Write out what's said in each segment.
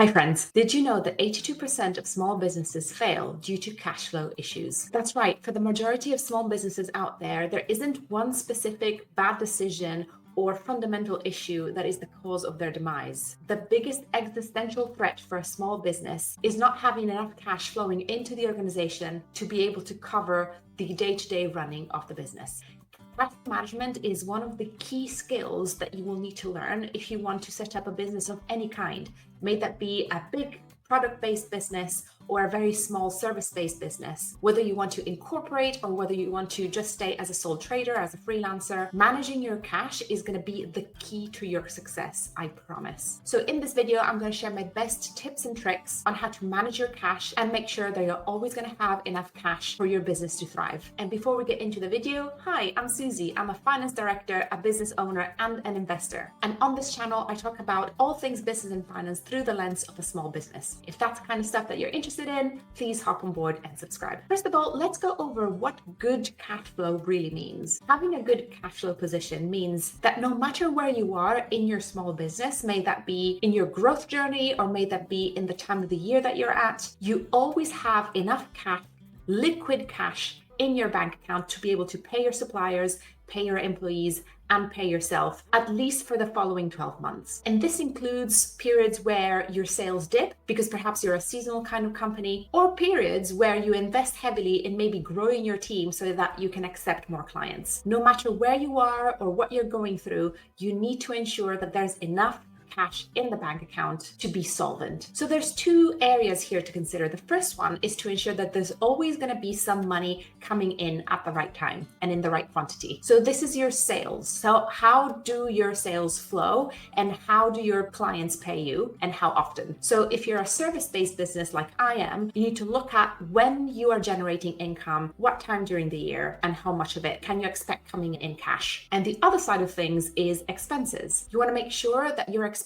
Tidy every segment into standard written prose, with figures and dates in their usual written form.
Hi friends, did you know that 82% of small businesses fail due to cash flow issues? That's right, for the majority of small businesses out there, there isn't one specific bad decision or fundamental issue that is the cause of their demise. The biggest existential threat for a small business is not having enough cash flowing into the organization to be able to cover the day-to-day running of the business. Cash management is one of the key skills that you will need to learn if you want to set up a business of any kind, may that be a big product-based business or a very small service-based business. Whether you want to incorporate or whether you want to just stay as a sole trader, as a freelancer, managing your cash is going to be the key to your success, I promise. So in this video, I'm going to share my best tips and tricks on how to manage your cash and make sure that you're always going to have enough cash for your business to thrive. And before we get into the video, hi, I'm Susie. I'm a finance director, a business owner, and an investor. And on this channel, I talk about all things business and finance through the lens of a small business. If that's the kind of stuff that you're interested in, please hop on board and subscribe. First of all, let's go over what good cash flow really means. Having a good cash flow position means that no matter where you are in your small business, may that be in your growth journey or may that be in the time of the year that you're at, you always have enough cash, liquid cash in your bank account to be able to pay your suppliers, pay your employees, and pay yourself, at least for the following 12 months. And this includes periods where your sales dip because perhaps you're a seasonal kind of company, or periods where you invest heavily in maybe growing your team so that you can accept more clients. No matter where you are or what you're going through, you need to ensure that there's enough cash in the bank account to be solvent. So there's two areas here to consider. The first one is to ensure that there's always going to be some money coming in at the right time and in the right quantity. So this is your sales. So how do your sales flow and how do your clients pay you and how often? So if you're a service-based business like I am, you need to look at when you are generating income, what time during the year, and how much of it can you expect coming in cash. And the other side of things is expenses. You want to make sure that your expenditure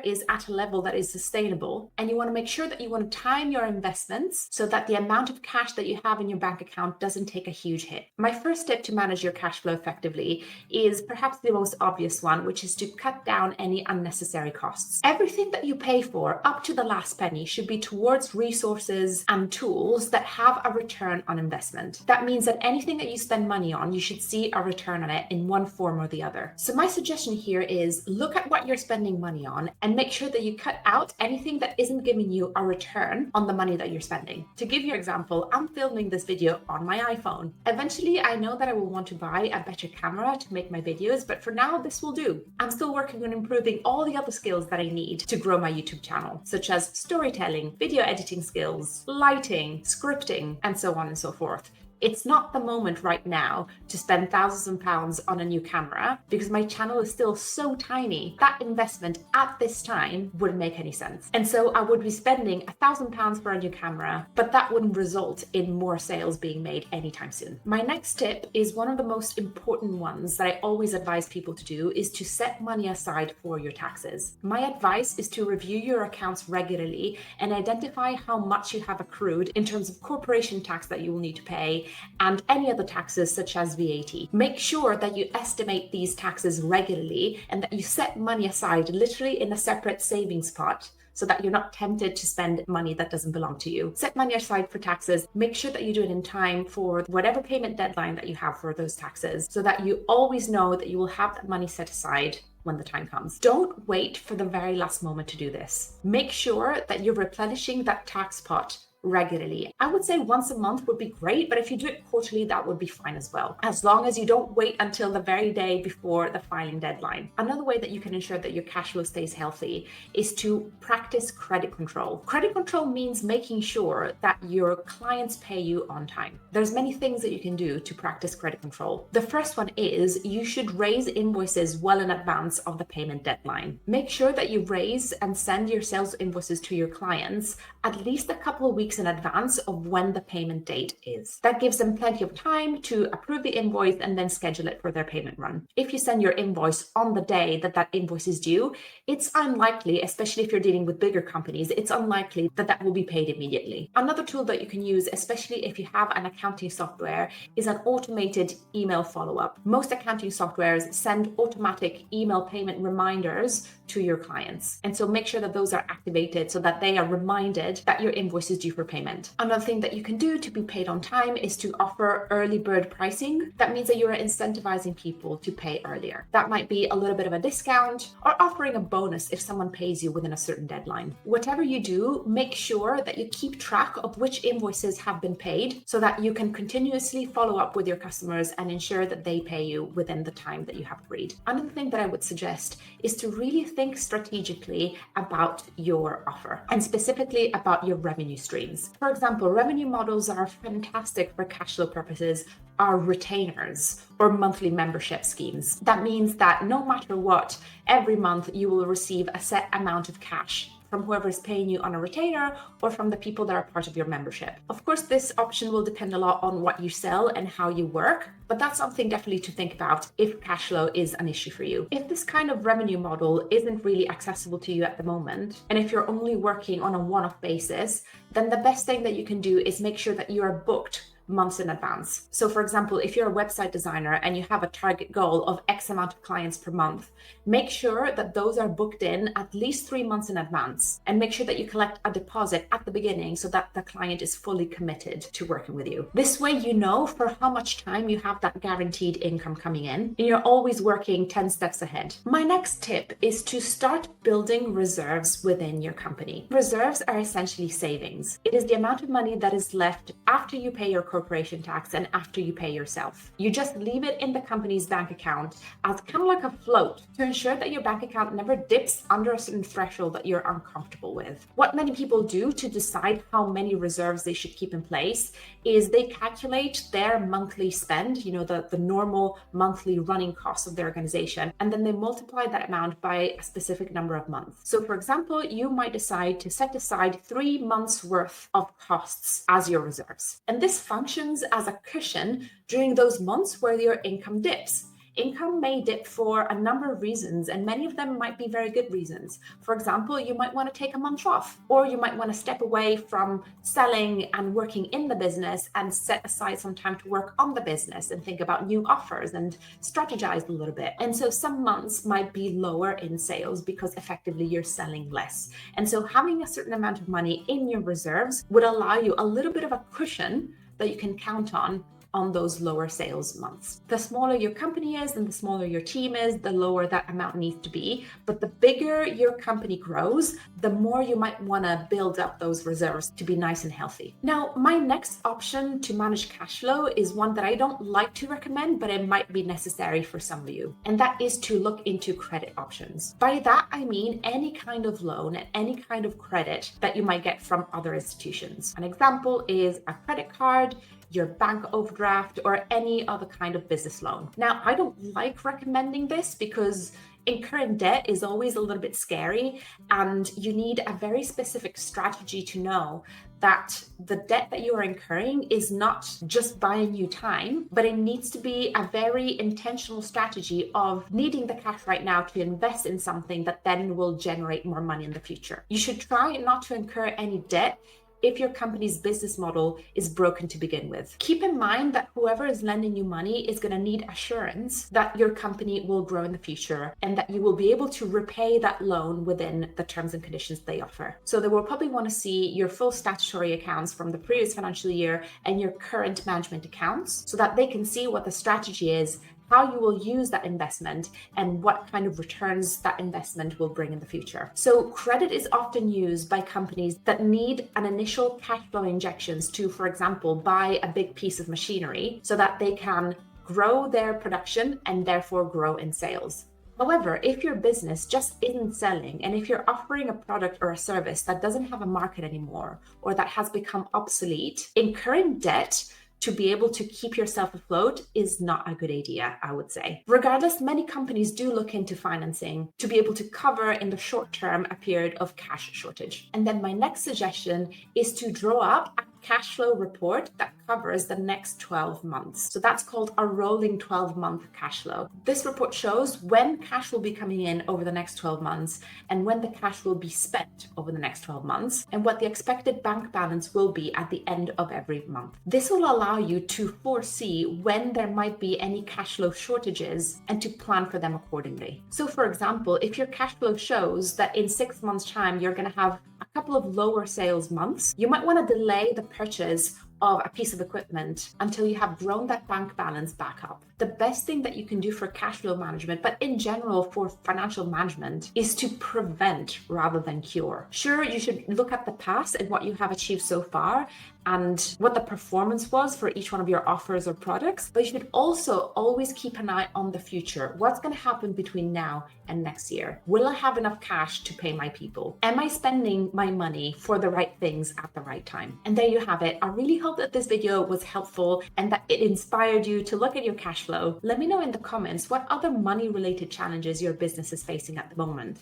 is at a level that is sustainable, and you want to make sure that you want to time your investments so that the amount of cash that you have in your bank account doesn't take a huge hit. My first tip to manage your cash flow effectively is perhaps the most obvious one, which is to cut down any unnecessary costs. Everything that you pay for up to the last penny should be towards resources and tools that have a return on investment. That means that anything that you spend money on, you should see a return on it in one form or the other. So my suggestion here is look at what you're spending money on and make sure that you cut out anything that isn't giving you a return on the money that you're spending. To give you an example, I'm filming this video on my iPhone. Eventually, I know that I will want to buy a better camera to make my videos, but for now, this will do. I'm still working on improving all the other skills that I need to grow my YouTube channel, such as storytelling, video editing skills, lighting, scripting, and so on and so forth. It's not the moment right now to spend thousands of pounds on a new camera because my channel is still so tiny. That investment at this time wouldn't make any sense. And so I would be spending £1,000 for a new camera, but that wouldn't result in more sales being made anytime soon. My next tip is one of the most important ones that I always advise people to do is to set money aside for your taxes. My advice is to review your accounts regularly and identify how much you have accrued in terms of corporation tax that you will need to pay and any other taxes such as VAT. Make sure that you estimate these taxes regularly and that you set money aside literally in a separate savings pot so that you're not tempted to spend money that doesn't belong to you. Set money aside for taxes. Make sure that you do it in time for whatever payment deadline that you have for those taxes so that you always know that you will have that money set aside when the time comes. Don't wait for the very last moment to do this. Make sure that you're replenishing that tax pot regularly. I would say once a month would be great, but if you do it quarterly, that would be fine as well, as long as you don't wait until the very day before the filing deadline. Another way that you can ensure that your cash flow stays healthy is to practice credit control. Credit control means making sure that your clients pay you on time. There's many things that you can do to practice credit control. The first one is you should raise invoices well in advance of the payment deadline. Make sure that you raise and send your sales invoices to your clients at least a couple of weeks in advance of when the payment date is. That gives them plenty of time to approve the invoice and then schedule it for their payment run. If you send your invoice on the day that that invoice is due, it's unlikely, especially if you're dealing with bigger companies, it's unlikely that that will be paid immediately. Another tool that you can use, especially if you have an accounting software, is an automated email follow-up. Most accounting softwares send automatic email payment reminders to your clients. And so make sure that those are activated so that they are reminded that your invoice is due for payment. Another thing that you can do to be paid on time is to offer early bird pricing. That means that you are incentivizing people to pay earlier. That might be a little bit of a discount or offering a bonus if someone pays you within a certain deadline. Whatever you do, make sure that you keep track of which invoices have been paid so that you can continuously follow up with your customers and ensure that they pay you within the time that you have agreed. Another thing that I would suggest is to really think strategically about your offer and specifically about your revenue streams. For example, revenue models are fantastic for cash flow purposes are retainers or monthly membership schemes. That means that no matter what, every month you will receive a set amount of cash from whoever is paying you on a retainer or from the people that are part of your membership. Of course, this option will depend a lot on what you sell and how you work, but that's something definitely to think about if cash flow is an issue for you. If this kind of revenue model isn't really accessible to you at the moment, and if you're only working on a one-off basis, then the best thing that you can do is make sure that you are booked months in advance. So for example, if you're a website designer and you have a target goal of X amount of clients per month, make sure that those are booked in at least 3 months in advance, and make sure that you collect a deposit at the beginning so that the client is fully committed to working with you. This way, you know for how much time you have that guaranteed income coming in, and you're always working 10 steps ahead. My next tip is to start building reserves within your company. Reserves are essentially savings. It is the amount of money that is left after you pay your corporation tax and after you pay yourself. You just leave it in the company's bank account as kind of like a float to ensure that your bank account never dips under a certain threshold that you're uncomfortable with. What many people do to decide how many reserves they should keep in place is they calculate their monthly spend, the normal monthly running costs of their organization, and then they multiply that amount by a specific number of months. So for example, you might decide to set aside 3 months worth of costs as your reserves. And this functions as a cushion during those months where your income dips. Income may dip for a number of reasons, and many of them might be very good reasons. For example, you might want to take a month off, or you might want to step away from selling and working in the business and set aside some time to work on the business and think about new offers and strategize a little bit. And so some months might be lower in sales because effectively you're selling less. And so having a certain amount of money in your reserves would allow you a little bit of a cushion that you can count on those lower sales months. The smaller your company is and the smaller your team is, the lower that amount needs to be. But the bigger your company grows, the more you might want to build up those reserves to be nice and healthy. Now, my next option to manage cash flow is one that I don't like to recommend, but it might be necessary for some of you. And that is to look into credit options. By that, I mean any kind of loan and any kind of credit that you might get from other institutions. An example is a credit card, your bank overdraft, or any other kind of business loan. Now, I don't like recommending this because incurring debt is always a little bit scary, and you need a very specific strategy to know that the debt that you are incurring is not just buying you time, but it needs to be a very intentional strategy of needing the cash right now to invest in something that then will generate more money in the future. You should try not to incur any debt if your company's business model is broken to begin with. Keep in mind that whoever is lending you money is going to need assurance that your company will grow in the future and that you will be able to repay that loan within the terms and conditions they offer. So they will probably want to see your full statutory accounts from the previous financial year and your current management accounts so that they can see what the strategy is, how you will use that investment, and what kind of returns that investment will bring in the future. So credit is often used by companies that need an initial cash flow injections to, for example, buy a big piece of machinery so that they can grow their production and therefore grow in sales. However, if your business just isn't selling, and if you're offering a product or a service that doesn't have a market anymore, or that has become obsolete, incurring debt to be able to keep yourself afloat is not a good idea, I would say. Regardless, many companies do look into financing to be able to cover in the short term a period of cash shortage. And then my next suggestion is to draw up a cash flow report that covers the next 12 months. So that's called a rolling 12-month cash flow. This report shows when cash will be coming in over the next 12 months and when the cash will be spent over the next 12 months and what the expected bank balance will be at the end of every month. This will allow you to foresee when there might be any cash flow shortages and to plan for them accordingly. So for example, if your cash flow shows that in 6 months' time you're going to have a couple of lower sales months, you might want to delay the purchase of a piece of equipment until you have grown that bank balance back up. The best thing that you can do for cash flow management, but in general for financial management, is to prevent rather than cure. Sure, you should look at the past and what you have achieved so far and what the performance was for each one of your offers or products, but you should also always keep an eye on the future. What's going to happen between now and next year? Will I have enough cash to pay my people? Am I spending my money for the right things at the right time? And there you have it. I really hope that this video was helpful and that it inspired you to look at your cash flow. Let me know in the comments what other money-related challenges your business is facing at the moment.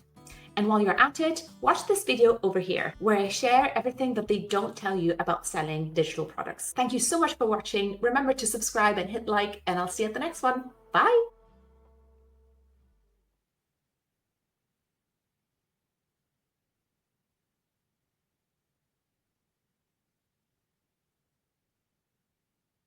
And while you're at it, watch this video over here, where I share everything that they don't tell you about selling digital products. Thank you so much for watching. Remember to subscribe and hit like, and I'll see you at the next one. Bye.